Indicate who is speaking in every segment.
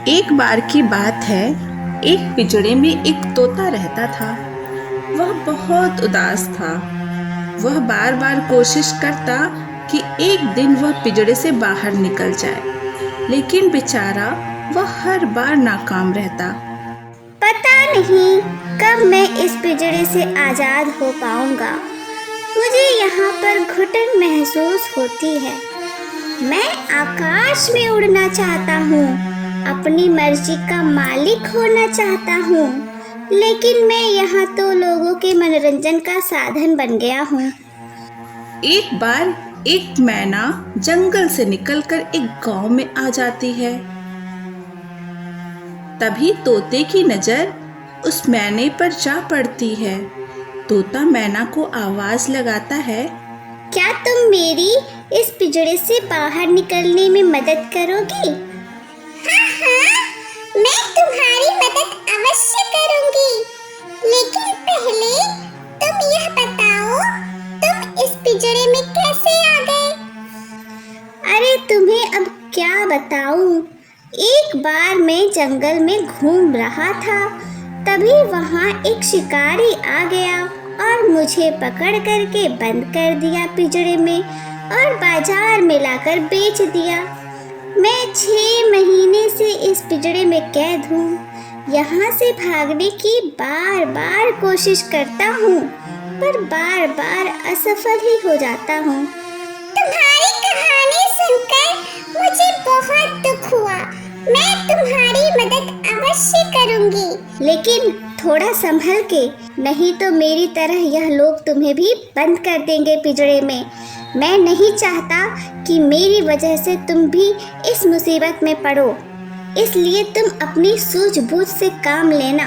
Speaker 1: एक बार की बात है, एक पिंजरे में एक तोता रहता था। वह बहुत उदास था। वह बार बार कोशिश करता कि एक दिन वह पिंजरे से बाहर निकल जाए, लेकिन बेचारा वह हर बार नाकाम रहता।
Speaker 2: पता नहीं कब मैं इस पिंजरे से आज़ाद हो पाऊंगा। मुझे यहाँ पर घुटन महसूस होती है। मैं आकाश में उड़ना चाहता हूँ, अपनी मर्जी का मालिक होना चाहता हूँ, लेकिन मैं यहाँ तो लोगों के मनोरंजन का साधन बन गया हूँ।
Speaker 1: एक बार एक मैना जंगल से निकलकर एक गांव में आ जाती है। तभी तोते की नजर उस मैने पर जा पड़ती है। तोता मैना को आवाज लगाता है,
Speaker 2: क्या तुम मेरी इस पिंजरे से बाहर निकलने में मदद करोगी? हाँ हाँ, मैं तुम्हारी मदद अवश्य करूंगी, लेकिन पहले तुम यह बताओ, तुम इस पिंजरे में कैसे आ गए? अरे तुम्हें अब क्या बताऊं? एक बार मैं जंगल में घूम रहा था, तभी वहाँ एक शिकारी आ गया और मुझे पकड़ करके बंद कर दिया पिंजरे में और बाजार में लाकर बेच दिया। मैं 6 महीने से इस पिंजरे में कैद हूँ। यहाँ से भागने की बार बार कोशिश करता हूँ, पर बार बार असफल ही हो जाता हूँ। तुम्हारी कहानी सुनकर मुझे बहुत दुख हुआ। मैं तुम्हारी मदद अवश्य करूँगी, लेकिन थोड़ा संभल के, नहीं तो मेरी तरह यह लोग तुम्हें भी बंद कर देंगे पिंजरे में। मैं नहीं चाहता कि मेरी वजह से तुम भी इस मुसीबत में पड़ो, इसलिए तुम अपनी सूझबूझ से काम लेना।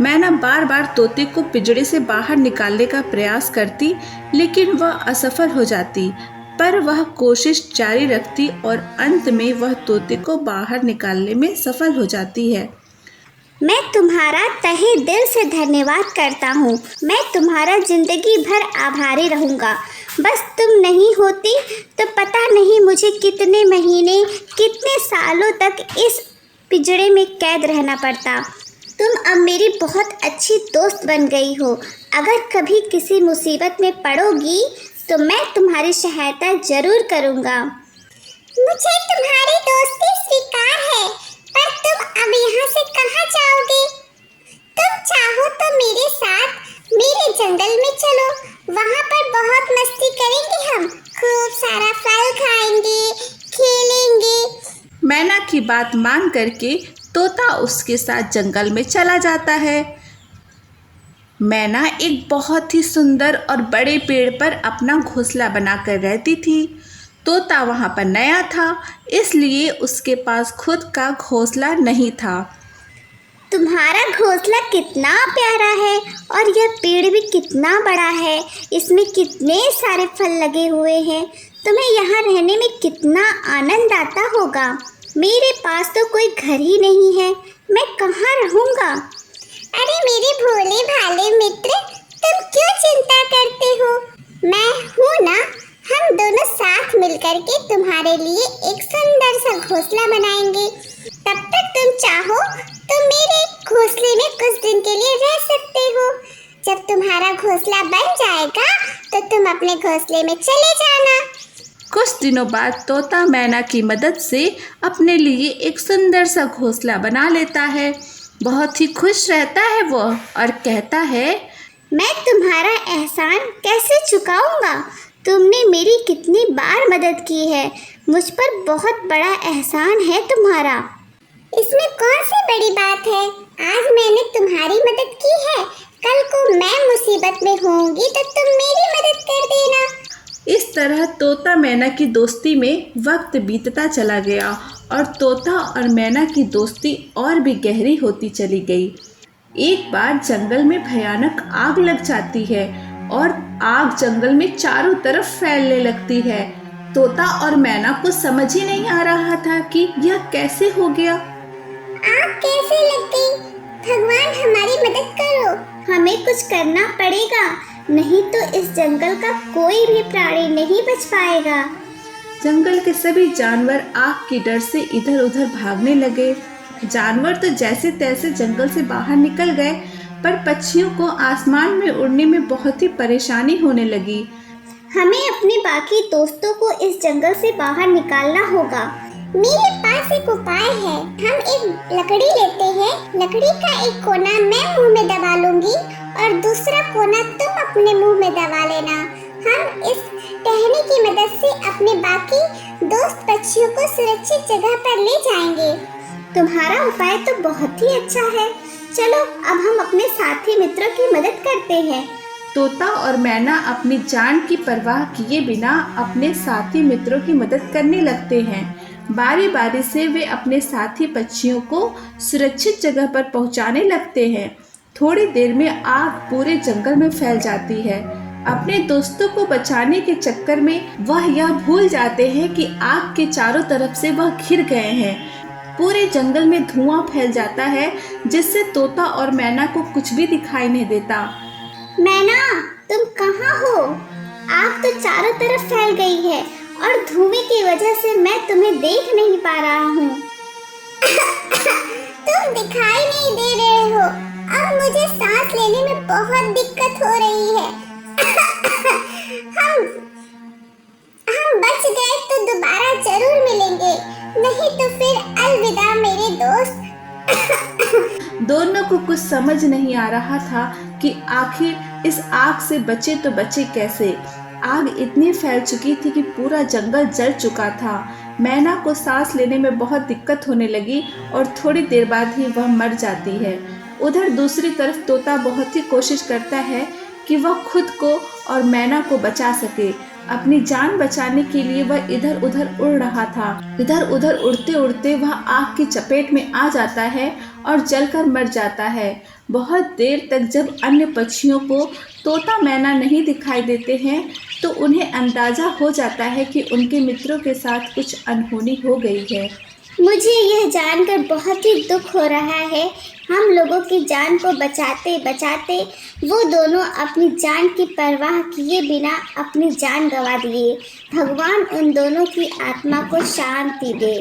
Speaker 1: मैना बार बार तोते को पिंजरे से बाहर निकालने का प्रयास करती, लेकिन वह असफल हो जाती। पर वह कोशिश जारी रखती और अंत में वह तोते को बाहर निकालने में सफल हो जाती है।
Speaker 2: मैं तुम्हारा तहे दिल से धन्यवाद करता हूँ। मैं तुम्हारा जिंदगी भर आभारी रहूँगा। बस तुम नहीं होती तो पता नहीं मुझे कितने महीने, कितने सालों तक इस पिंजरे में कैद रहना पड़ता। तुम अब मेरी बहुत अच्छी दोस्त बन गई हो। अगर कभी किसी मुसीबत में पड़ोगी तो मैं तुम्हारी सहायता जरूर करूँगा। मुझे तुम्हारी दोस्ती स्वीकार है, पर तुम अब यहाँ से कहाँ जाओगे? तुम चाहो तो मेरे साथ मेरे जंगल में चलो, वहाँ पर बहुत मस्ती करेंगे हम, खूब सारा फल खाएंगे, खेलेंगे।
Speaker 1: मैना की बात मान करके तोता उसके साथ जंगल में चला जाता है। मैना एक बहुत ही सुंदर और बड़े पेड़ पर अपना घोंसला बनाकर रहती थी। तोता वहाँ पर नया था, इसलिए उसके पास खुद का घोंसला नहीं था।
Speaker 2: तुम्हारा घोंसला कितना प्यारा है और यह पेड़ भी कितना बड़ा है। इसमें कितने सारे फल लगे हुए हैं। तुम्हें यहाँ रहने में कितना आनंद आता होगा। मेरे पास तो कोई घर ही नहीं है, मैं कहाँ रहूँगा? अरे मेरे भोले भाले मित्र, तुम क्यों चिंता करते हो? मैं हूँ ना। हम दोनों साथ मिलकर के तुम्हारे लिए एक सुंदर सा घोंसला बनाएंगे। तब तक तुम चाहो तो मेरे घोंसले में कुछ दिन के लिए रह सकते हो। जब तुम्हारा घोंसला बन जाएगा तो तुम अपने घोंसले में चले जाना।
Speaker 1: कुछ दिनों बाद तोता मैना की मदद से अपने लिए एक सुंदर सा घोंसला बना लेता है। बहुत ही खुश रहता है वो और कहता है,
Speaker 2: मैं तुम्हारा एहसान कैसे चुकाऊंगा? तुमने मेरी कितनी बार मदद की है। मुझ पर बहुत बड़ा एहसान है तुम्हारा। इसमें कौन सी बड़ी बात है? आज मैंने तुम्हारी मदद की है, कल को मैं मुसीबत में होंगी तो तुम मेरी मदद कर देना।
Speaker 1: इस तरह तोता मैना की दोस्ती में वक्त बीतता चला गया और तोता और मैना की दोस्ती और भी गहरी होती चली गई। एक बार जंगल में भयानक आग लग जाती है और आग जंगल में चारों तरफ फैलने लगती है। तोता और मैना को समझ ही नहीं आ रहा था कि यह कैसे हो गया।
Speaker 2: आग कैसे लग गई? भगवान हमारी मदद करो, हमें कुछ करना पड़ेगा, नहीं तो इस जंगल का कोई भी प्राणी नहीं बच पाएगा।
Speaker 1: जंगल के सभी जानवर आग के डर से इधर उधर भागने लगे। जानवर तो जैसे तैसे जंगल से बाहर निकल गए, पर पक्षियों को आसमान में उड़ने में बहुत ही परेशानी होने लगी।
Speaker 2: हमें अपने बाकी दोस्तों को इस जंगल से बाहर निकालना होगा। मेरे पास एक उपाय है। हम एक लकड़ी लेते हैं। लकड़ी का एक कोना मैं मुंह में दबा लूंगी और दूसरा कोना तुम अपने मुंह में दबा लेना। हम इस टहनी की मदद से अपने बाकी दोस्त पक्षियों को सुरक्षित जगह पर ले जाएंगे। तुम्हारा उपाय तो बहुत ही अच्छा है। चलो अब हम अपने साथी मित्रों की मदद करते हैं।
Speaker 1: तोता और मैना अपनी जान की परवाह किए बिना अपने साथी मित्रों की मदद करने लगते हैं। बारी बारी से वे अपने साथी पक्षियों को सुरक्षित जगह पर पहुंचाने लगते हैं। थोड़ी देर में आग पूरे जंगल में फैल जाती है। अपने दोस्तों को बचाने के चक्कर में वह यह भूल जाते हैं कि आग के चारों तरफ से वह घिर गए हैं। पूरे जंगल में धुआं फैल जाता है, जिससे तोता और मैना को कुछ भी दिखाई नहीं देता।
Speaker 2: मैना, तुम कहाँ हो? आग तो चारों तरफ फैल गई है और धुएं की वजह से मैं तुम्हें देख नहीं पा रहा हूँ। तुम दिखाई नहीं दे रहे हो। अब मुझे सांस लेने में बहुत दिक्कत हो रही है। हम बच गए तो दोबारा जरूर मिलेंगे, नहीं तो फिर अलविदा मेरे दोस्त।
Speaker 1: दोनों को कुछ समझ नहीं आ रहा था कि आखिर इस आग से बचे तो बचे कैसे। आग इतनी फैल चुकी थी कि पूरा जंगल जल चुका था। मैना को सांस लेने में बहुत दिक्कत होने लगी और थोड़ी देर बाद ही वह मर जाती है। उधर दूसरी तरफ तोता बहुत ही कोशिश करता है कि वह खुद को और मैना को बचा सके। अपनी जान बचाने के लिए वह इधर उधर उड़ रहा था। इधर उधर उड़ते उड़ते वह आग की चपेट में आ जाता है और जलकर मर जाता है। बहुत देर तक जब अन्य पक्षियों को तोता मैना नहीं दिखाई देते हैं, तो उन्हें अंदाजा हो जाता है कि उनके मित्रों के साथ कुछ अनहोनी हो गई है।
Speaker 2: मुझे यह जानकर बहुत ही दुख हो रहा है। हम लोगों की जान को बचाते बचाते वो दोनों अपनी जान की परवाह किए बिना अपनी जान गंवा दिए। भगवान उन दोनों की आत्मा को शांति दे।